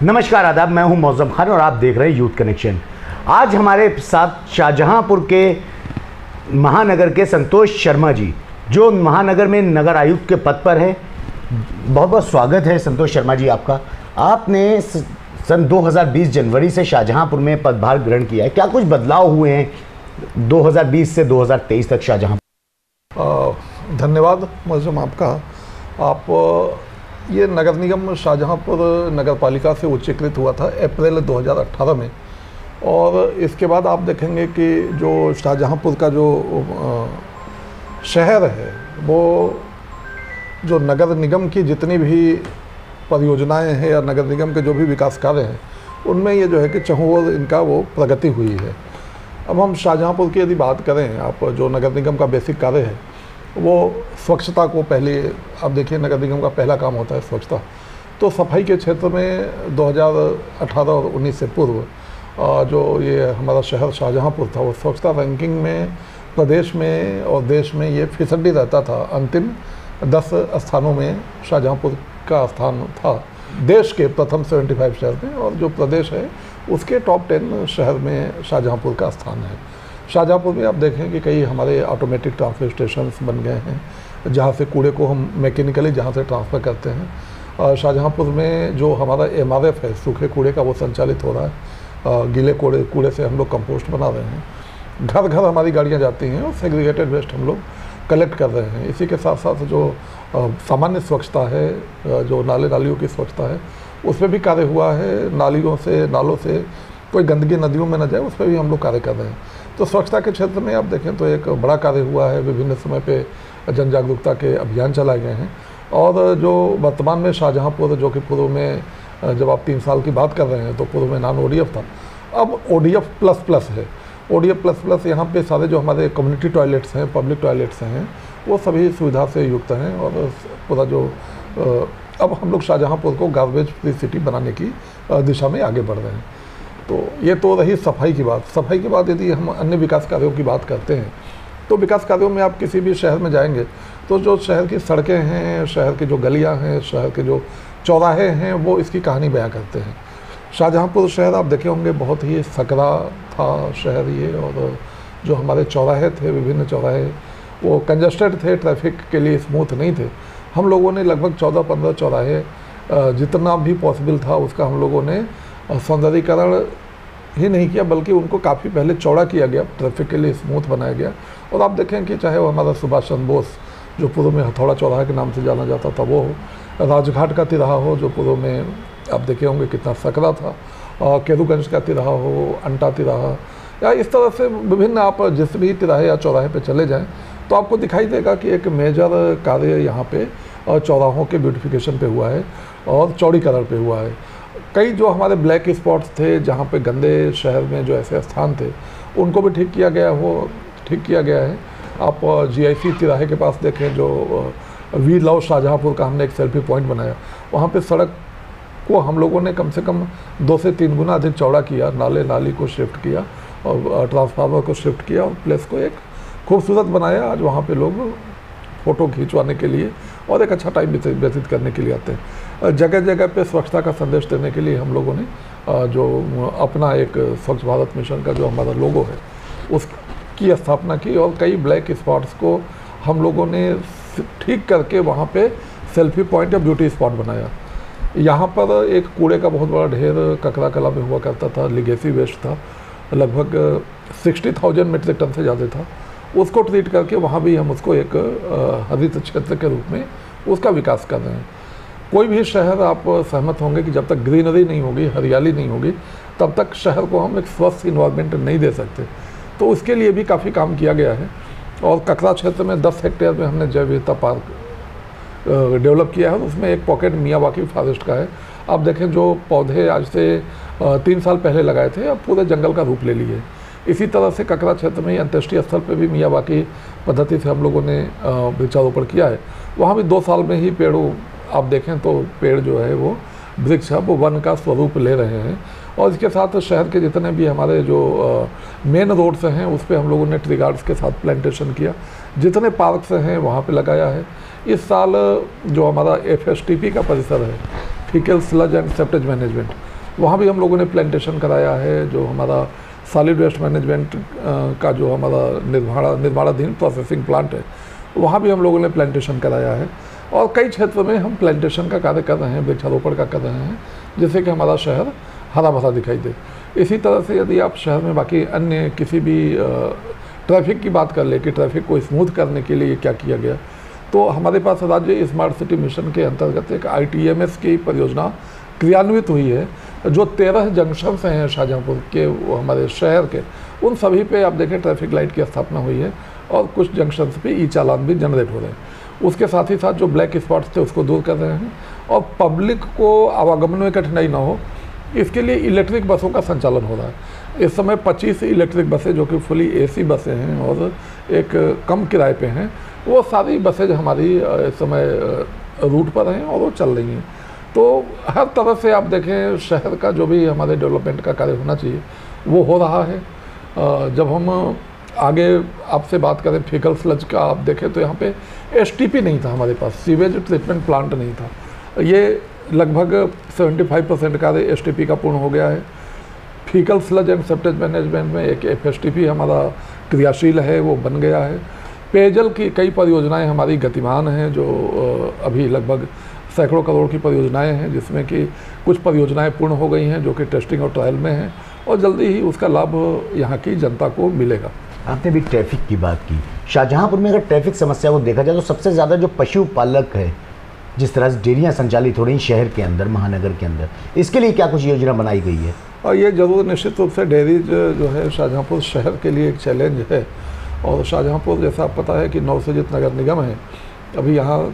नमस्कार आदाब, मैं हूं मौज़म खान और आप देख रहे हैं यूथ कनेक्शन। आज हमारे साथ शाहजहांपुर के महानगर के संतोष शर्मा जी, जो महानगर में नगर आयुक्त के पद पर हैं। बहुत बहुत स्वागत है संतोष शर्मा जी आपका। आपने सन 2020 जनवरी से शाहजहांपुर में पदभार ग्रहण किया है। क्या कुछ बदलाव हुए हैं 2020 से 2023 तक शाहजहांपुर? धन्यवाद मौज़म आपका। आप ये नगर निगम शाहजहांपुर नगर पालिका से उच्चीकृत हुआ था अप्रैल 2018 में, और इसके बाद आप देखेंगे कि जो शाहजहांपुर का जो शहर है, वो जो नगर निगम की जितनी भी परियोजनाएं हैं या नगर निगम के जो भी विकास कार्य हैं, उनमें ये जो है कि चहुँ ओर इनका वो प्रगति हुई है। अब हम शाहजहांपुर की यदि बात करें, आप जो नगर निगम का बेसिक कार्य है वो स्वच्छता को पहले, अब देखिए नगर निगम का पहला काम होता है स्वच्छता। तो सफाई के क्षेत्र में 2018 और 19 से पूर्व जो ये हमारा शहर शाहजहांपुर था, वो स्वच्छता रैंकिंग में प्रदेश में और देश में ये फीसदी रहता था। अंतिम 10 स्थानों में शाहजहांपुर का स्थान था देश के प्रथम 75 शहर में, और जो प्रदेश है उसके टॉप 10 शहर में शाहजहांपुर का स्थान है। शाहजहांपुर में आप देखें कि कई हमारे ऑटोमेटिक ट्रांसफर स्टेशन बन गए हैं, जहाँ से कूड़े को हम मैकेनिकली जहाँ से ट्रांसफ़र करते हैं। शाहजहांपुर में जो हमारा MRF है, सूखे कूड़े का, वो संचालित हो रहा है। गीले कूड़े से हम लोग कंपोस्ट बना रहे हैं। घर घर हमारी गाड़ियाँ जाती हैं और सेग्रीगेटेड वेस्ट हम लोग कलेक्ट कर रहे हैं। इसी के साथ साथ जो सामान्य स्वच्छता है, जो नालियों की स्वच्छता है, उसमें भी कार्य हुआ है। नालों से कोई गंदगी नदियों में न जाए, उस पर भी हम लोग कार्य कर रहे हैं। तो स्वच्छता के क्षेत्र में आप देखें तो एक बड़ा कार्य हुआ है। विभिन्न समय पे जन जागरूकता के अभियान चलाए गए हैं। और जो वर्तमान में शाहजहांपुर, जो कि पूर्व में जब आप 3 साल की बात कर रहे हैं तो पूर्व में नॉन ODF था, अब ODF++ है। ODF++ यहाँ पे सारे जो हमारे कम्युनिटी टॉयलेट्स हैं, पब्लिक टॉयलेट्स हैं, वो सभी सुविधा से युक्त हैं। और पूरा जो अब हम लोग शाहजहांपुर को गार्बेज फ्री सिटी बनाने की दिशा में आगे बढ़ रहे हैं। तो ये तो रही सफाई की बात। सफाई के बाद यदि हम अन्य विकास कार्यों की बात करते हैं, तो विकास कार्यों में आप किसी भी शहर में जाएंगे तो जो शहर की सड़कें हैं, शहर की जो गलियां हैं, शहर के जो चौराहे हैं, वो इसकी कहानी बयां करते हैं। शाहजहांपुर शहर आप देखे होंगे बहुत ही सकरा था शहर ये, और जो हमारे चौराहे थे, विभिन्न चौराहे, वो कंजस्टेड थे, ट्रैफिक के लिए स्मूथ नहीं थे। हम लोगों ने लगभग 14-15 चौराहे जितना भी पॉसिबल था उसका हम लोगों ने सौंदर्यीकरण ही नहीं किया, बल्कि उनको काफ़ी पहले चौड़ा किया गया, ट्रैफिक के लिए स्मूथ बनाया गया। और आप देखें कि चाहे वो हमारा सुभाष चंद्र बोस, जो पूर्व में हथौड़ा चौराहा के नाम से जाना जाता था, वो हो, राजघाट का तिराहा हो, जो पूर्व में आप देखे होंगे कितना सकरा था, और केरूगंज का तिराहा हो, अंटा तिराहा, या इस तरह से विभिन्न, आप जिस भी तिराहे या चौराहे पर चले जाएँ तो आपको दिखाई देगा कि एक मेजर कार्य यहाँ पे चौराहों के ब्यूटिफिकेशन पे हुआ है और चौड़ीकरण पे हुआ है। कई जो हमारे ब्लैक स्पॉट्स थे, जहाँ पे गंदे शहर में जो ऐसे स्थान थे, उनको भी ठीक किया गया है। आप GIC तिराहे के पास देखें, जो वी लव शाहजहांपुर का हमने एक सेल्फी पॉइंट बनाया, वहाँ पे सड़क को हम लोगों ने कम से कम 2 से 3 गुना अधिक चौड़ा किया, नाली को शिफ्ट किया और ट्रांसफार्मर को शिफ्ट किया और प्लेस को एक खूबसूरत बनाया। आज वहाँ पे लोग फ़ोटो खिंचवाने के लिए और एक अच्छा टाइम व्यतीत करने के लिए आते हैं। जगह जगह पे स्वच्छता का संदेश देने के लिए हम लोगों ने जो अपना एक स्वच्छ भारत मिशन का जो हमारा लोगो है, उसकी स्थापना की, और कई ब्लैक स्पॉट्स को हम लोगों ने ठीक करके वहाँ पे सेल्फी पॉइंट या ब्यूटी स्पॉट बनाया। यहाँ पर एक कूड़े का बहुत बड़ा ढेर ककरा कला में हुआ करता था, लीगेसी वेस्ट था, लगभग 60,000 मीट्रिक टन से ज़्यादा था। उसको ट्रीट करके वहाँ भी हम उसको एक हरित क्षेत्र के रूप में उसका विकास कर रहे हैं। कोई भी शहर, आप सहमत होंगे कि जब तक ग्रीनरी नहीं होगी, हरियाली नहीं होगी, तब तक शहर को हम एक स्वस्थ इन्वायरमेंट नहीं दे सकते। तो उसके लिए भी काफ़ी काम किया गया है। और ककरा क्षेत्र में 10 हेक्टेयर में हमने जैव विविधता पार्क डेवलप किया है, उसमें एक पॉकेट मियावाकी फॉरेस्ट का है। आप देखें, जो पौधे आज से 3 साल पहले लगाए थे, अब पूरे जंगल का रूप ले लिए। इसी तरह से ककरा क्षेत्र में अंत्येष्टि स्थल पे भी मियावाकी पद्धति से हम लोगों ने वृक्षारोपण किया है। वहाँ भी 2 साल में ही आप देखें तो पेड़ जो है वो वृक्ष है, वो वन का स्वरूप ले रहे हैं। और इसके साथ शहर के जितने भी हमारे जो मेन रोड्स हैं, उस पर हम लोगों ने ट्री गार्ड्स के साथ प्लांटेशन किया। जितने पार्क्स हैं वहाँ पे लगाया है। इस साल जो हमारा FSTP का परिसर है, faecal sludge and septage management, वहाँ भी हम लोगों ने प्लांटेशन कराया है। जो हमारा सॉलिड वेस्ट मैनेजमेंट का जो हमारा निर्माणाधीन प्रोसेसिंग प्लांट है, वहाँ भी हम लोगों ने प्लांटेशन कराया है। और कई क्षेत्र में हम प्लांटेशन का कार्य कर रहे हैं, वृक्षारोपण का कर रहे हैं, जिससे कि हमारा शहर हरा भरा दिखाई दे। इसी तरह से यदि आप शहर में बाकी अन्य किसी भी ट्रैफिक की बात कर ले कि ट्रैफिक को स्मूथ करने के लिए क्या किया गया, तो हमारे पास राज्य स्मार्ट सिटी मिशन के अंतर्गत एक ITMS की परियोजना क्रियान्वित हुई है। जो 13 जंक्शन हैं शाहजहाँपुर के, वो हमारे शहर के, उन सभी पे आप देखें ट्रैफिक लाइट की स्थापना हुई है और कुछ जंक्शन पे ई-चालान भी जनरेट हो रहे हैं। उसके साथ ही साथ जो ब्लैक स्पॉट्स थे उसको दूर कर रहे हैं और पब्लिक को आवागमन में कठिनाई ना हो, इसके लिए इलेक्ट्रिक बसों का संचालन हो रहा है। इस समय 25 इलेक्ट्रिक बसें जो कि फुली AC बसें हैं और एक कम किराए पे हैं, वो सारी बसें हमारी इस समय रूट पर हैं और वो चल रही हैं। तो हर तरह से आप देखें शहर का जो भी हमारे डेवलपमेंट का कार्य होना चाहिए वो हो रहा है। जब हम आगे आपसे बात करें फीकल स्लज का, आप देखें तो यहाँ पे STP नहीं था हमारे पास, सीवेज ट्रीटमेंट प्लांट नहीं था। ये लगभग 75% कार्य STP का पूर्ण हो गया है। Faecal sludge and septage management में एक FSTP हमारा क्रियाशील है, वो बन गया है। पेयजल की कई परियोजनाएं हमारी गतिमान हैं, जो अभी लगभग सैकड़ों करोड़ की परियोजनाएं हैं, जिसमें कि कुछ परियोजनाएं पूर्ण हो गई हैं जो कि टेस्टिंग और ट्रायल में हैं और जल्दी ही उसका लाभ यहाँ की जनता को मिलेगा। आपने भी ट्रैफिक की बात की। शाहजहाँपुर में अगर ट्रैफिक समस्या को देखा जाए तो सबसे ज़्यादा जो पशुपालक है, जिस तरह से डेयरियाँ संचालित हो रही शहर के अंदर, महानगर के अंदर, इसके लिए क्या कुछ योजना बनाई गई है? और ये ज़रूर निश्चित रूप से डेयरी जो है शाहजहाँपुर शहर के लिए एक चैलेंज है। और शाहजहाँपुर जैसा आप पता है कि नवसृजित नगर निगम है, अभी यहाँ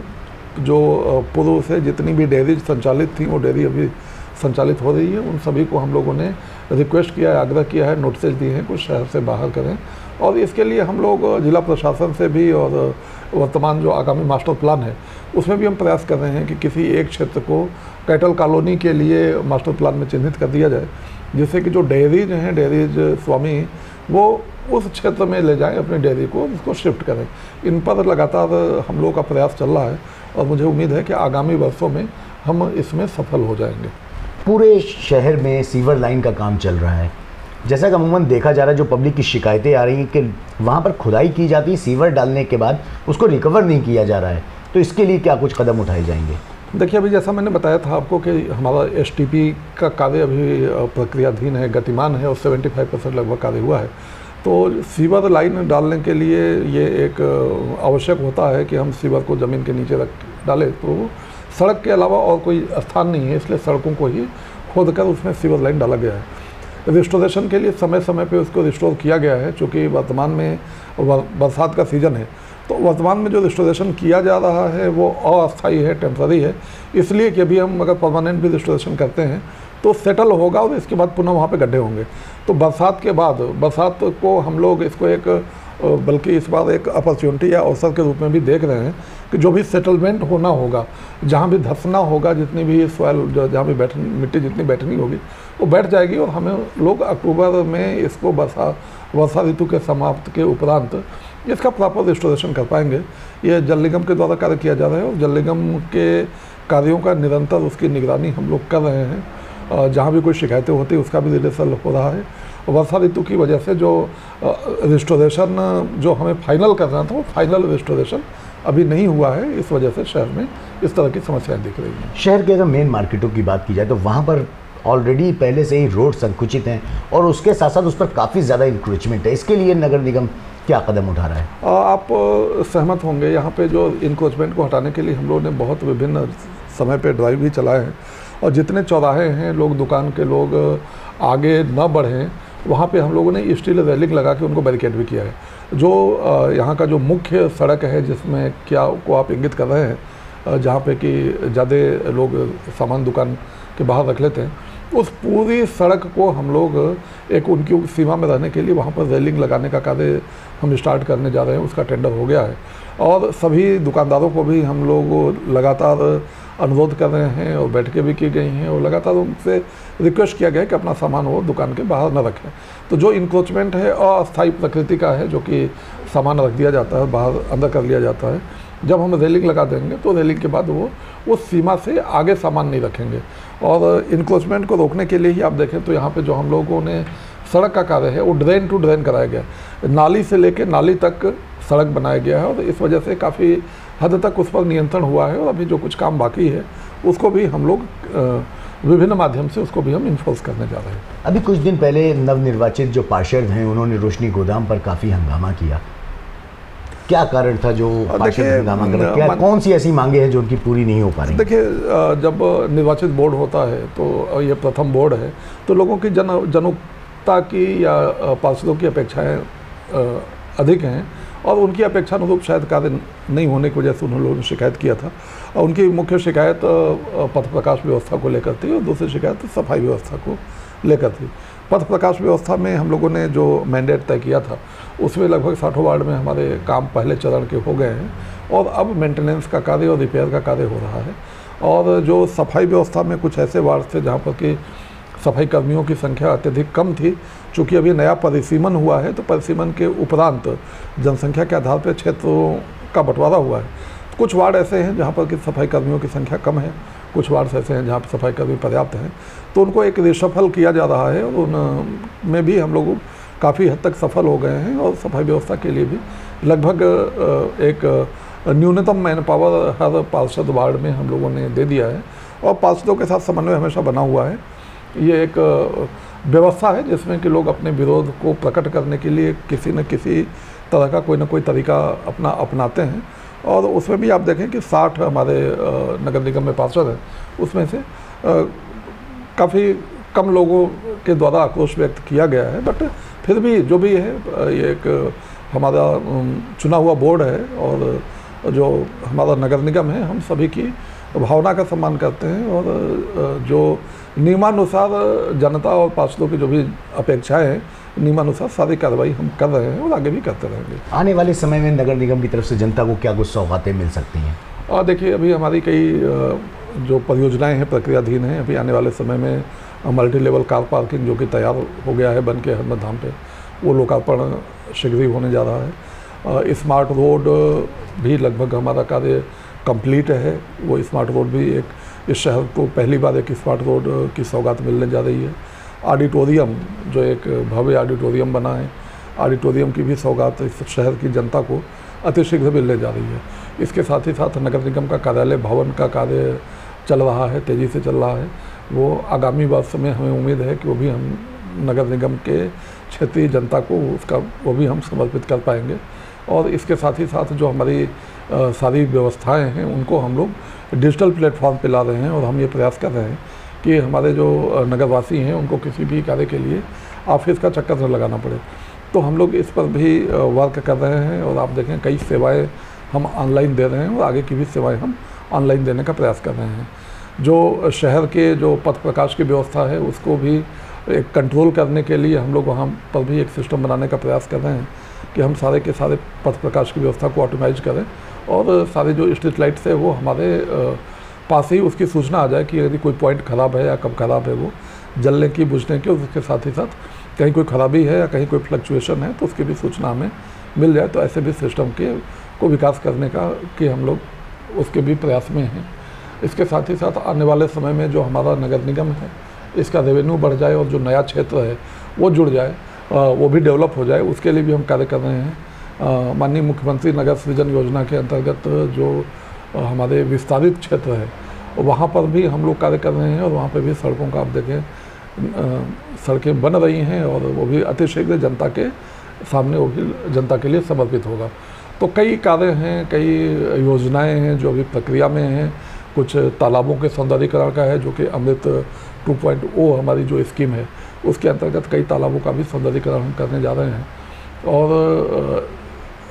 जो पूर्व से जितनी भी डेयरी संचालित थी वो डेयरी अभी संचालित हो रही है। उन सभी को हम लोगों ने रिक्वेस्ट किया है, आग्रह किया है, नोटिस दिए हैं कुछ शहर से बाहर करें। और इसके लिए हम लोग जिला प्रशासन से भी और वर्तमान जो आगामी मास्टर प्लान है उसमें भी हम प्रयास कर रहे हैं कि किसी एक क्षेत्र को कैटल कॉलोनी के लिए मास्टर प्लान में चिन्हित कर दिया जाए, जिससे कि जो डेयरीज हैं, डेयरीज स्वामी वो उस क्षेत्र में ले जाएं अपनी डेयरी को, उसको शिफ्ट करें। इन पर लगातार हम लोगों का प्रयास चल रहा है और मुझे उम्मीद है कि आगामी वर्षों में हम इसमें सफल हो जाएंगे। पूरे शहर में सीवर लाइन का काम चल रहा है, जैसा कि अमूमन देखा जा रहा है, जो पब्लिक की शिकायतें आ रही हैं कि वहाँ पर खुदाई की जाती है, सीवर डालने के बाद उसको रिकवर नहीं किया जा रहा है, तो इसके लिए क्या कुछ कदम उठाए जाएंगे? देखिए, अभी जैसा मैंने बताया था आपको कि हमारा STP का कार्य अभी प्रक्रियाधीन है, गतिमान है और 75% लगभग कार्य हुआ है। तो सीवर लाइन डालने के लिए ये एक आवश्यक होता है कि हम सीवर को ज़मीन के नीचे रख डालें, तो सड़क के अलावा और कोई स्थान नहीं है, इसलिए सड़कों को ही खोद कर उसमें सीवर लाइन डाला गया है। रिस्टोरेशन के लिए समय समय पे उसको रिस्टोर किया गया है, चूँकि वर्तमान में बरसात का सीज़न है, तो वर्तमान में जो रिस्टोरेशन किया जा रहा है वो अस्थायी है, टेम्पररी है। इसलिए कि अभी हम अगर परमानेंट भी रिस्टोरेशन करते हैं तो सेटल होगा और इसके बाद पुनः वहाँ पे गड्ढे होंगे। तो बरसात के बाद, बरसात को हम लोग इसको एक बल्कि इस बार एक अपॉर्चुनिटी या अवसर के रूप में भी देख रहे हैं कि जो भी सेटलमेंट होना होगा, जहाँ भी धंसना होगा, जितनी भी सॉइल जहाँ भी मिट्टी जितनी बैठनी होगी वो बैठ जाएगी और हमें लोग अक्टूबर में इसको वर्षा ऋतु के समाप्त के उपरांत इसका प्रॉपर रिस्टोरेशन कर पाएंगे। ये जल निगम के द्वारा कार्य किया जा रहा है और जल निगम के कार्यों का निरंतर उसकी निगरानी हम लोग कर रहे हैं। जहाँ भी कोई शिकायतें होती है उसका भी रिहर्सल हो रहा है। वर्षा ऋतु की वजह से जो रिस्टोरेशन जो हमें फाइनल करना था वो फाइनल रिस्टोरेशन अभी नहीं हुआ है, इस वजह से शहर में इस तरह की समस्याएं दिख रही हैं। शहर के अगर मेन मार्केटों की बात की जाए तो वहाँ पर ऑलरेडी पहले से ही रोड संकुचित हैं और उसके साथ साथ उस पर काफ़ी ज़्यादा इंक्रोचमेंट है। इसके लिए नगर निगम क्या कदम उठा रहा है? आप सहमत होंगे, यहाँ पे जो इंक्रोचमेंट को हटाने के लिए हम लोगों ने बहुत विभिन्न समय पे ड्राइव भी चलाए हैं और जितने चौराहे हैं लोग दुकान के लोग आगे न बढ़ें वहाँ पे हम लोगों ने स्टील रेलिंग लगा के उनको बैरिकेड भी किया है। जो यहाँ का जो मुख्य सड़क है जिसमें क्या को आप इंगित कर रहे हैं, जहाँ पे कि ज़्यादा लोग सामान दुकान के बाहर रख लेते हैं, उस पूरी सड़क को हम लोग एक उनकी सीमा में रहने के लिए वहाँ पर रेलिंग लगाने का कार्य हम स्टार्ट करने जा रहे हैं। उसका टेंडर हो गया है और सभी दुकानदारों को भी हम लोग लगातार अनुरोध कर रहे हैं और बैठकें भी की गई हैं और लगातार उनसे रिक्वेस्ट किया गया है कि अपना सामान वो दुकान के बाहर न रखें। तो जो इंक्रोचमेंट है अस्थायी प्रकृति का है, जो कि सामान रख दिया जाता है बाहर अंदर कर लिया जाता है, जब हम रेलिंग लगा देंगे तो रेलिंग के बाद वो उस सीमा से आगे सामान नहीं रखेंगे। और इंक्रोचमेंट को रोकने के लिए ही आप देखें तो यहाँ पे जो हम लोगों ने सड़क का कार्य है वो ड्रेन टू ड्रेन कराया गया है, नाली से लेकर नाली तक सड़क बनाया गया है, और इस वजह से काफ़ी हद तक उस पर नियंत्रण हुआ है। और अभी जो कुछ काम बाकी है उसको भी हम लोग विभिन्न माध्यम से उसको भी हम इन्फोर्स करने जा रहे हैं। अभी कुछ दिन पहले नवनिर्वाचित जो पार्षद हैं उन्होंने रोशनी गोदाम पर काफ़ी हंगामा किया, क्या कारण था जो पार्षद हंगामा कर रहे? क्या कौन सी ऐसी मांगे हैं जो उनकी पूरी नहीं हो पा रही? देखिए, जब निर्वाचित बोर्ड होता है तो ये प्रथम बोर्ड है, तो लोगों की जनुकता की या पार्षदों की अपेक्षाएं अधिक हैं, और उनकी अपेक्षानुरूप शायद कार्य नहीं होने की वजह से उन लोगों ने शिकायत किया था। और उनकी मुख्य शिकायत पथ प्रकाश व्यवस्था को लेकर थी, और दूसरी शिकायत सफाई व्यवस्था को लेकर थी। पथ प्रकाश व्यवस्था में हम लोगों ने जो मैंडेट तय किया था उसमें लगभग 60 वार्ड में हमारे काम पहले चरण के हो गए हैं, और अब मेंटेनेंस का कार्य और रिपेयर का कार्य हो रहा है। और जो सफाई व्यवस्था में कुछ ऐसे वार्ड थे जहाँ पर कि सफाई कर्मियों की संख्या अत्यधिक कम थी, चूँकि अभी नया परिसीमन हुआ है तो परिसीमन के उपरांत जनसंख्या के आधार पर क्षेत्रों का बंटवारा हुआ है। कुछ वार्ड ऐसे हैं जहाँ पर कि सफाई कर्मियों की संख्या कम है, कुछ वार्ड ऐसे हैं जहाँ पर सफाई कर्मी पर्याप्त हैं, तो उनको एक रिशफल किया जा रहा है, और उनमें भी हम लोग काफ़ी हद तक सफल हो गए हैं। और सफाई व्यवस्था के लिए भी लगभग एक न्यूनतम मैन पावर हर पार्षद वार्ड में हम लोगों ने दे दिया है, और पार्षदों के साथ समन्वय हमेशा बना हुआ है। ये एक व्यवस्था है जिसमें कि लोग अपने विरोध को प्रकट करने के लिए किसी न किसी तरह का कोई ना कोई तरीका अपनाते हैं, और उसमें भी आप देखें कि 60 हमारे नगर निगम में पार्षद हैं, उसमें से काफ़ी कम लोगों के द्वारा आक्रोश व्यक्त किया गया है। बट फिर भी जो भी है, ये एक हमारा चुना हुआ बोर्ड है, और जो हमारा नगर निगम है हम सभी की भावना का सम्मान करते हैं, और जो नियमानुसार जनता और पार्षदों की जो भी अपेक्षाएं हैं नियमानुसार सारी कार्रवाई हम कर रहे हैं और आगे भी करते रहेंगे। आने वाले समय में नगर निगम की तरफ से जनता को क्या कुछ सौगातें मिल सकती हैं? देखिए, अभी हमारी कई जो परियोजनाएं हैं प्रक्रियाधीन हैं। अभी आने वाले समय में मल्टी लेवल कार पार्किंग जो कि तैयार हो गया है बन के हरमत धाम पे, वो लोकार्पण शीघ्र ही होने जा रहा है। स्मार्ट रोड भी लगभग हमारा कार्य कंप्लीट है। वो स्मार्ट रोड भी एक इस शहर को पहली बार एक स्मार्ट रोड की सौगात मिलने जा रही है। ऑडिटोरियम, जो एक भव्य ऑडिटोरियम बना है, ऑडिटोरियम की भी सौगात इस शहर की जनता को अतिशीघ्र मिलने जा रही है। इसके साथ ही साथ नगर निगम का कार्यालय भवन का कार्य चल रहा है, तेज़ी से चल रहा है। वो आगामी वर्ष में हमें उम्मीद है कि वो भी हम नगर निगम के क्षेत्रीय जनता को उसका वो भी हम समर्पित कर पाएंगे। और इसके साथ ही साथ जो हमारी सारी व्यवस्थाएं हैं उनको हम लोग डिजिटल प्लेटफॉर्म पे ला रहे हैं, और हम ये प्रयास कर रहे हैं कि हमारे जो नगरवासी हैं उनको किसी भी कार्य के लिए ऑफिस का चक्कर न लगाना पड़े। तो हम लोग इस पर भी वर्क कर रहे हैं, और आप देखें कई सेवाएं हम ऑनलाइन दे रहे हैं, और आगे की भी सेवाएं हम ऑनलाइन देने का प्रयास कर रहे हैं। जो शहर के जो पथ प्रकाश की व्यवस्था है उसको भी एक कंट्रोल करने के लिए हम लोग वहाँ पर भी एक सिस्टम बनाने का प्रयास कर रहे हैं कि हम सारे के सारे पथ प्रकाश की व्यवस्था को ऑटोमाइज करें, और सारे जो स्ट्रीट लाइट्स है वो हमारे पास ही उसकी सूचना आ जाए कि यदि कोई पॉइंट ख़राब है या कब ख़राब है वो जलने की, बुझने की, और उसके साथ ही साथ कहीं कोई ख़राबी है या कहीं कोई फ्लक्चुएशन है तो उसकी भी सूचना हमें मिल जाए। तो ऐसे भी सिस्टम को विकास करने का कि हम लोग उसके भी प्रयास में हैं। इसके साथ ही साथ आने वाले समय में जो हमारा नगर निगम है इसका रेवेन्यू बढ़ जाए, और जो नया क्षेत्र है वो जुड़ जाए, वो भी डेवलप हो जाए, उसके लिए भी हम कार्य कर रहे हैं। माननीय मुख्यमंत्री नगर सृजन योजना के अंतर्गत जो हमारे विस्तारित क्षेत्र है वहाँ पर भी हम लोग कार्य कर रहे हैं, और वहाँ पर भी सड़कों का आप देखें सड़कें बन रही हैं, और वो भी अतिशीघ्र जनता के सामने वो भी जनता के लिए समर्पित होगा। तो कई कार्य हैं, कई योजनाएं हैं जो अभी प्रक्रिया में हैं। कुछ तालाबों के सौंदर्यीकरण का है जो कि अमृत 2.0 हमारी जो स्कीम है उसके अंतर्गत कई तालाबों का भी सौंदर्यीकरण हम करने जा रहे हैं। और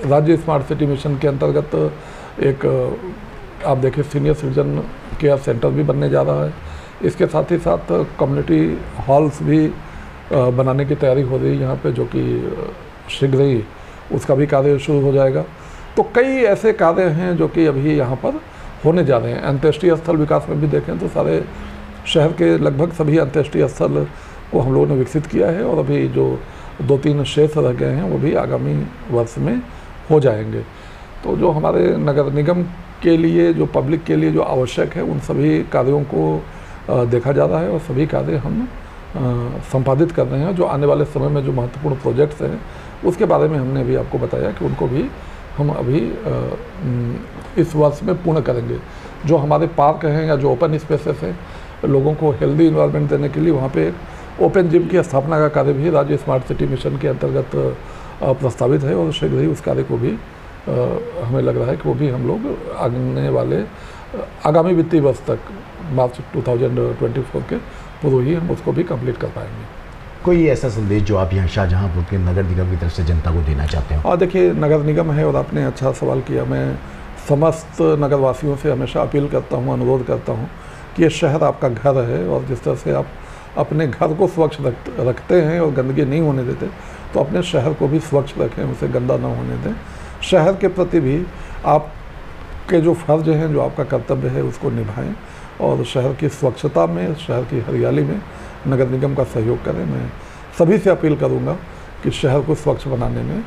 राज्य स्मार्ट सिटी मिशन के अंतर्गत एक आप देखें सीनियर सिटीजन केयर सेंटर भी बनने जा रहा है। इसके साथ ही साथ कम्युनिटी हॉल्स भी बनाने की तैयारी हो रही है यहाँ पे, जो कि शीघ्र ही उसका भी कार्य शुरू हो जाएगा। तो कई ऐसे कार्य हैं जो कि अभी यहाँ पर होने जा रहे हैं। अंत्येष्टि स्थल विकास में भी देखें तो सारे शहर के लगभग सभी अंत्येष्टि स्थल को हम लोगों ने विकसित किया है, और अभी जो 2-3 शेष रह गए हैं वो भी आगामी वर्ष में हो जाएंगे। तो जो हमारे नगर निगम के लिए, जो पब्लिक के लिए जो आवश्यक है, उन सभी कार्यों को देखा जा रहा है और सभी कार्य हम संपादित कर रहे हैं। जो आने वाले समय में जो महत्वपूर्ण प्रोजेक्ट्स हैं उसके बारे में हमने अभी आपको बताया कि उनको भी हम अभी इस वर्ष में पूर्ण करेंगे। जो हमारे पार्क हैं या जो ओपन स्पेसेस हैं, लोगों को हेल्दी इन्वायरमेंट देने के लिए वहाँ पे ओपन जिम की स्थापना का कार्य भी राज्य स्मार्ट सिटी मिशन के अंतर्गत प्रस्तावित है और शीघ्र ही उस कार्य को भी हमें लग रहा है कि वो भी हम लोग आने वाले आगामी वित्तीय वर्ष तक, मार्च 2024 के पूर्व ही हम उसको भी कंप्लीट कर पाएंगे। कोई ऐसा संदेश जो आप यहाँ शाहजहाँपुर के नगर निगम की तरफ से जनता को देना चाहते हो? और देखिए, नगर निगम है और आपने अच्छा सवाल किया। मैं समस्त नगरवासियों से हमेशा अपील करता हूँ, अनुरोध करता हूँ कि ये शहर आपका घर है और जिस तरह से आप अपने घर को स्वच्छ रखते हैं और गंदगी नहीं होने देते, तो अपने शहर को भी स्वच्छ रखें, उसे गंदा ना होने दें। शहर के प्रति भी आपके जो फ़र्ज हैं, जो आपका कर्तव्य है, उसको निभाएं और शहर की स्वच्छता में, शहर की हरियाली में नगर निगम का सहयोग करें। मैं सभी से अपील करूंगा कि शहर को स्वच्छ बनाने में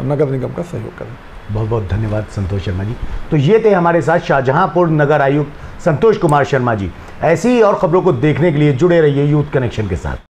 नगर निगम का सहयोग करें। बहुत बहुत धन्यवाद संतोष शर्मा जी। तो ये थे हमारे साथ शाहजहाँपुर नगर आयुक्त संतोष कुमार शर्मा जी। ऐसी ही और खबरों को देखने के लिए जुड़े रहिए यूथ कनेक्शन के साथ।